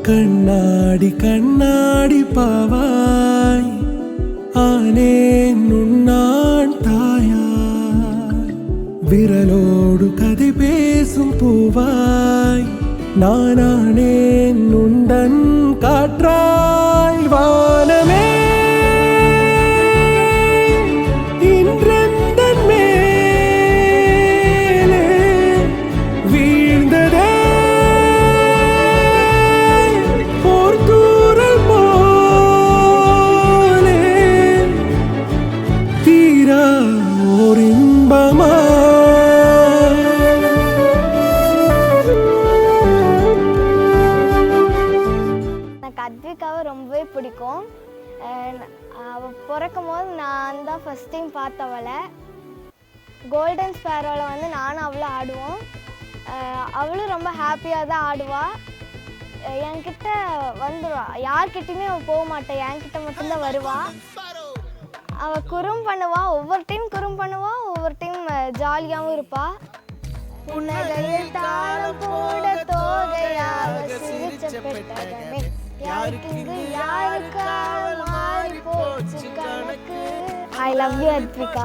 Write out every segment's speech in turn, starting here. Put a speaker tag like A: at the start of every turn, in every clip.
A: கண்ணாடி கண்ணாடி பாவாய் ஆனேன் உன்னான் தாயாய் விரலோடு கதை பேசும் பூவாய் நானானேன் உந்தன் காற்றாய் வானமே
B: அத்விகாவை ரொம்பவே பிடிக்கும். அவள் பிறக்கும் போது நான் தான் ஃபஸ்ட் டைம் பார்த்தவளை. கோல்டன் ஸ்பேரோவில் வந்து நானும் அவளும் ஆடுவோம். அவளும் ரொம்ப ஹாப்பியாக தான் ஆடுவாள். என்கிட்ட வந்துடுவா, யார்கிட்டையுமே அவள் போக மாட்டாள், என்கிட்ட மட்டும்தான் வருவாள். அவள் குறும் பண்ணுவாள், ஒவ்வொரு டைம் குறும் பண்ணுவாள், ஒவ்வொரு டைம் ஜாலியாகவும் இருப்பாள். புன்னகையில் தாளம் போட தோகையாக சிரிச்ச பெட்டகமே I love you அத்விகா.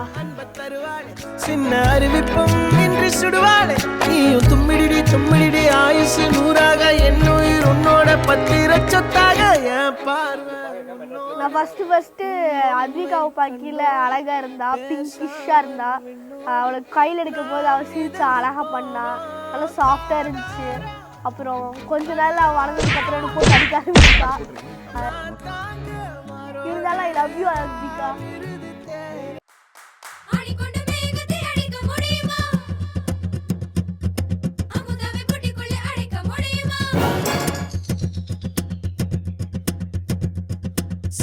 A: சின்ன அறிவிப்பும் இன்று சுடுவாளே நீயும் தும்மிடி தும்மிடி ஆயுசு நூறாக என்னுயிர் உன்னோட பத்திர சொத்தாக என் பார்வை.
B: நான் ஃபஸ்ட்டு அத்விகாவை பார்க்கல அழகா இருந்தா, பிங்கிஷாக இருந்தா. அவளுக்கு கையில் எடுக்கும் போது அவள் சிரிச்சா அழகா பண்ணா, நல்லா சாஃப்டாக இருந்துச்சு. அப்புறம் கொஞ்ச நாள் அவள் வளர்ந்ததுக்கு அப்புறம் எனக்கு போட்டு அடிக்க ஆரம்பிச்சா. இருந்தாலும் ஐ லவ் யூ அத்விகா.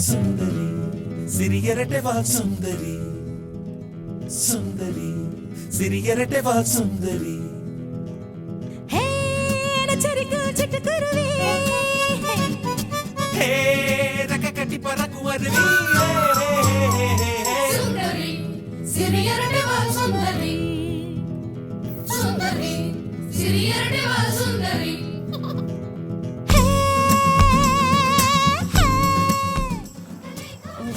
A: சுந்தரி சிறியரட்டை வா சுந்தரி, சுந்தரி சிறியரட்டை வா சுந்தரி. கட்டி பறக்கும் அருவி சுந்தரி சிறியரட்டை வா சுந்தரி, சுந்தரி சிறியரட்டை வா சுந்தரி.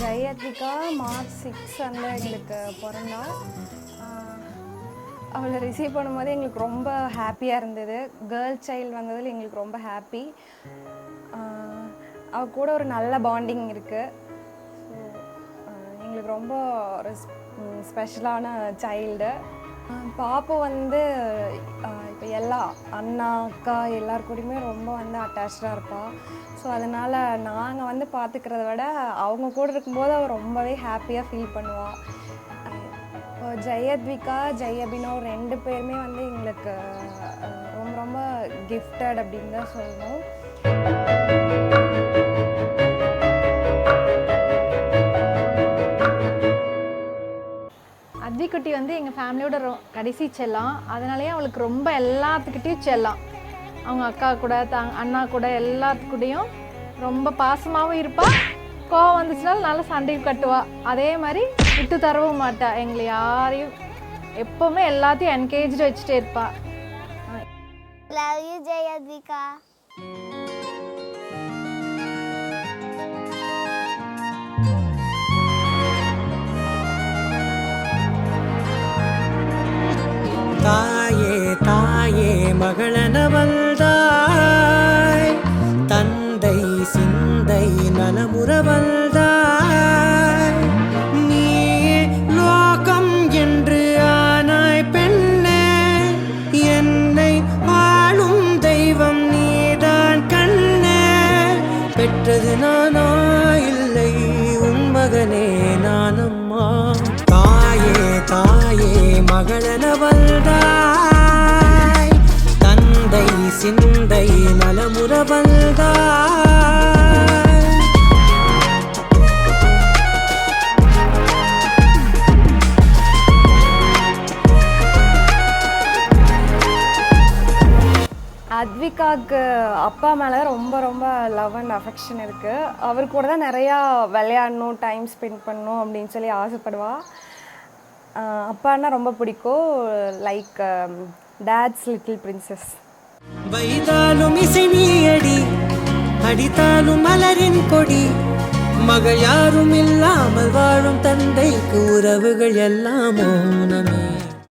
C: ஜெயத்விகா மார்ச் 6 வந்து எங்களுக்கு பிறந்தா. அவளை ரிசீவ் பண்ணும்போது எங்களுக்கு ரொம்ப ஹாப்பியாக இருந்தது. கேர்ள் சைல்டு வந்ததில் எங்களுக்கு ரொம்ப ஹாப்பி. அவள் கூட ஒரு நல்ல பாண்டிங் இருக்குது. ஸோ எங்களுக்கு ரொம்ப ஒரு ஸ்பெஷலான சைல்டு. பாப்பா வந்து இப்போ எல்லா அண்ணா அக்கா எல்லார் கூடயுமே ரொம்ப வந்து அட்டாச்சாக இருப்பாள். ஸோ அதனால் நாங்கள் வந்து பார்த்துக்கிறத விட அவங்க கூட இருக்கும்போது அவள் ரொம்பவே ஹாப்பியாக ஃபீல் பண்ணுவாள். இப்போ ஜெயத்விகா ஜெயபினோ 2 பேருமே வந்து எங்களுக்கு ரொம்ப ரொம்ப கிஃப்டட் அப்படின்னு தான் சொல்லணும்.
D: அத்விகுட்டி வந்து எங்கள் ஃபேமிலியோட கடைசி செல்லம். அதனாலேயே அவளுக்கு ரொம்ப எல்லாத்துக்கிட்டையும் செல்லம். அவங்க அக்கா கூட அண்ணா கூட எல்லாத்துக்கூடையும் ரொம்ப பாசமாகவும் இருப்பாள். கோவம் வந்துச்சுனாலும் நல்லா சண்டையும் கட்டுவா. அதே மாதிரி விட்டு தரவும் மாட்டா. எங்களை யாரையும் எப்போவுமே எல்லாத்தையும் என்கேஜ்டு வச்சுட்டே இருப்பாள்.
B: Love you Jayathvika.
A: தாயே தாயே மகளனவள்தாய், தந்தை சிந்தை நலமுறவள்தாய். நீயே லோகம் என்று ஆனாய் பெண்ணே, என்னை ஆளும் தெய்வம் நீதான் கண்ணே. பெற்றது நானா இல்லை உன் மகனே நானம்மா. தாயே தாயே மகளனவள்தாய், தந்தை சிந்தை நலமுறவள்தாய்.
C: சாத்விகாவுக்கு அப்பா மேலே ரொம்ப ரொம்ப லவ் அண்ட் அஃபெக்ஷன் இருக்குது. அவர் கூட தான் நிறையா விளையாடணும், டைம் ஸ்பெண்ட் பண்ணணும் அப்படின்னு சொல்லி ஆசைப்படுவா. அப்பான்னா ரொம்ப பிடிக்கும், லைக் டேட்ஸ் லிட்டில் பிரின்சஸ்.
A: வைதாலும் இசை நீயடி, அடித்தாலும் மலரின் கொடி, மகள் யாரும் இல்லாமல் வாழும் தந்தைக்கு உறவுகள் எல்லாம் மௌனமே.